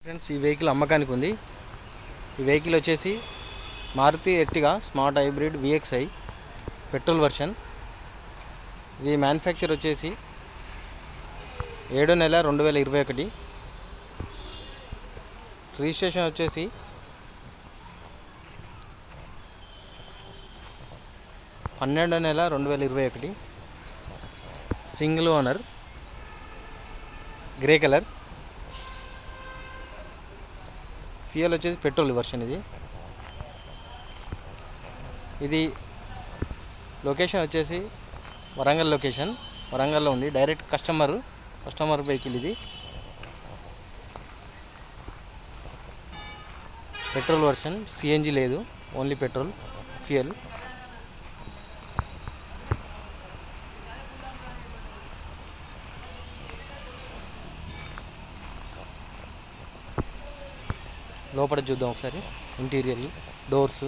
Friends, ఈ vehicle అమ్మకానికి ఉంది. ఈ వెహికల్ వచ్చేసి Maruti Ertiga smart hybrid VXi petrol version. ఇది మ్యానుఫ్యాక్చర్ వచ్చేసి 7వ నెల 2021. రిజిస్ట్రేషన్ వచ్చేసి 12వ నెల 2021. Single owner, grey colour. Fuel వచ్చేసి పెట్రోల్ వర్షన్. ఇది లొకేషన్ వచ్చేసి వరంగల్ లొకేషన్, వరంగల్లో ఉంది. Direct customer vehicle. ఇది పెట్రోల్ వర్షన్, సిఎన్జి లేదు, ఓన్లీ పెట్రోల్ ఫ్యూయల్. లోపల చూద్దాం ఒకసారి. ఇంటీరియర్, డోర్స్,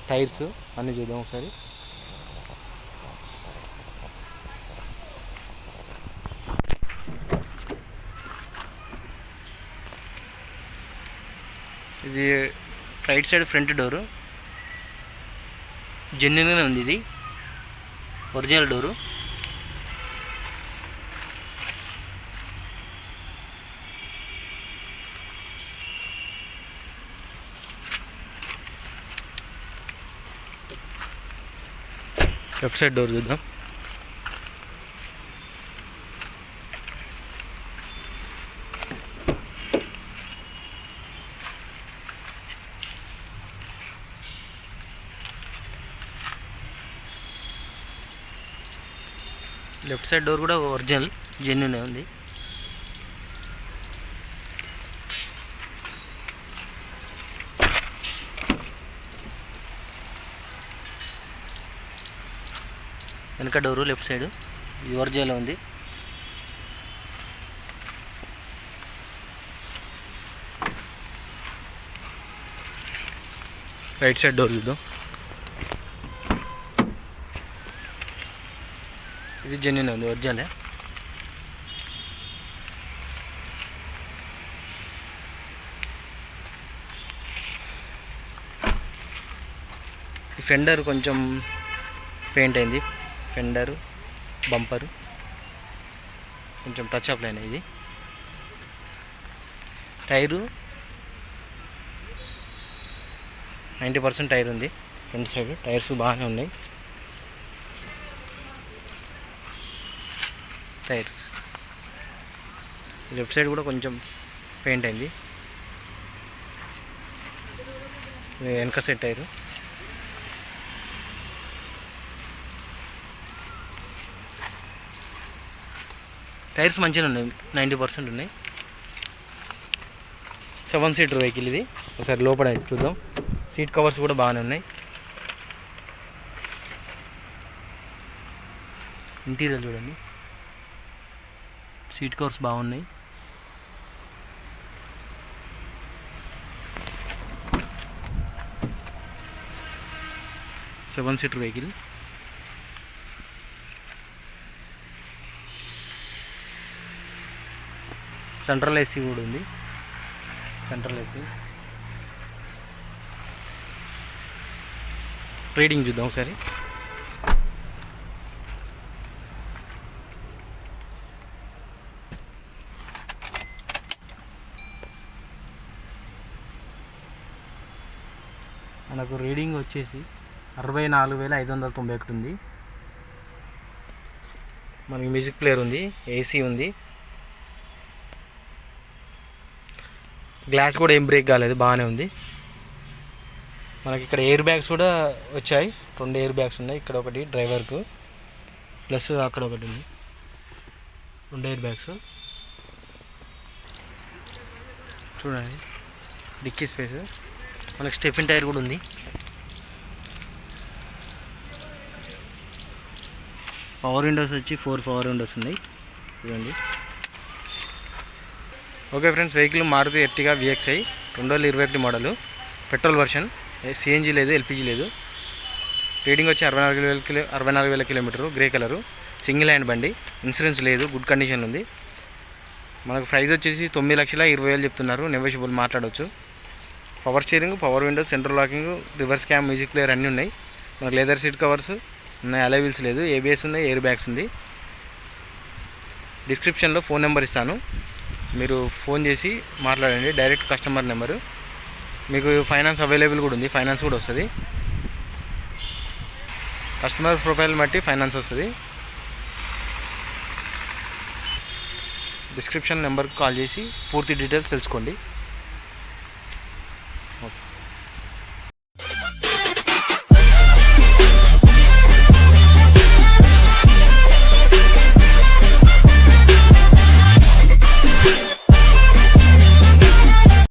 టైర్స్ అన్నీ చూద్దాం ఒకసారి. ఇది రైట్ సైడ్ ఫ్రంట్ డోరు జెన్యున్గానే ఉంది. ఇది original door. Left side door చూద్దాం. లెఫ్ట్ సైడ్ డోర్ కూడా ఒరిజినల్ జెన్యున్ ఉంది. వెనక డోరు లెఫ్ట్ సైడ్ ఇది ఒరిజినల్ ఉంది. రైట్ సైడ్ డోర్ చూద్దాం. ఇది జెన్యున్ ఉంది, ఒరిజినలే. ఈ ఫెండర్ కొంచెం పెయింట్ అయింది. ఫెండరు, బంపరు కొంచెం టచ్ అప్ అయినాయి. ఇది టైరు 90% టైర్ ఉంది. ఫ్రంట్ సైడ్ టైర్స్ బాగానే ఉన్నాయి. టైర్స్ లెఫ్ట్ సైడ్ కూడా కొంచెం పెయింట్ అయింది. వెనక సైడ్ టైరు. టైర్స్ మంచిగా ఉన్నాయి, 90% ఉన్నాయి. 7 సీటర్ వెహికల్ ఇది. ఒకసారి లోపల చూద్దాం. సీట్ కవర్స్ కూడా బాగానే ఉన్నాయి. ఇంటీరియర్ చూడండి, సీట్ కవర్స్ బాగున్నాయి. Seven seater vehicle. Central AC కూడా ఉంది. Central AC. రీడింగ్ చూద్దాం ఒకసారి. మనకు రీడింగ్ వచ్చేసి 64,591 ఉంది. మనకి మ్యూజిక్ ప్లేయర్ ఉంది, ఏసీ ఉంది. గ్లాస్ కూడా ఏం బ్రేక్ కాలేదు, బాగానే ఉంది. మనకి ఇక్కడ ఎయిర్ బ్యాగ్స్ కూడా వచ్చాయి. 2 ఎయిర్ బ్యాగ్స్ ఉన్నాయి. ఇక్కడ ఒకటి డ్రైవర్కు, ప్లస్ అక్కడ ఒకటి ఉంది. 2 ఎయిర్ బ్యాగ్స్ చూడండి. Dickey space. మనకి స్టెఫిన్ టైర్ కూడా ఉంది. పవర్ విండోస్ వచ్చి 4 పవర్ విండోస్ ఉన్నాయి చూడండి. Okay friends, vehicle Maruti Ertiga VXi 2021 model, petrol version. CNG లేదు, ఎల్పిజి లేదు. రీడింగ్ వచ్చి 64,000 kilometre. Grey colour, single hand బండి. ఇన్సూరెన్స్ లేదు, గుడ్ కండిషన్ ఉంది. మనకు ప్రైస్ వచ్చేసి 9,20,000 చెప్తున్నారు. నెగోషియబుల్ మాట్లాడవచ్చు. Power steering, power windows, central locking, reverse cam, music player అన్నీ ఉన్నాయి. మనకు లెదర్ సీట్ కవర్స్ ఉన్నాయి, అలై వీల్స్ లేదు, ఏబిఎస్ ఉన్నాయి, ఎయిర్ బ్యాగ్స్ ఉంది. డిస్క్రిప్షన్లో ఫోన్ నెంబర్ ఇస్తాను, మీరు ఫోన్ చేసి మాట్లాడండి. Direct customer number. మీకు ఫైనాన్స్ అవైలబుల్ కూడా ఉంది, ఫైనాన్స్ కూడా వస్తుంది. కస్టమర్ ప్రొఫైల్ బట్టి ఫైనాన్స్ వస్తుంది. డిస్క్రిప్షన్ నెంబర్కి కాల్ చేసి పూర్తి డీటెయిల్స్ తెలుసుకోండి.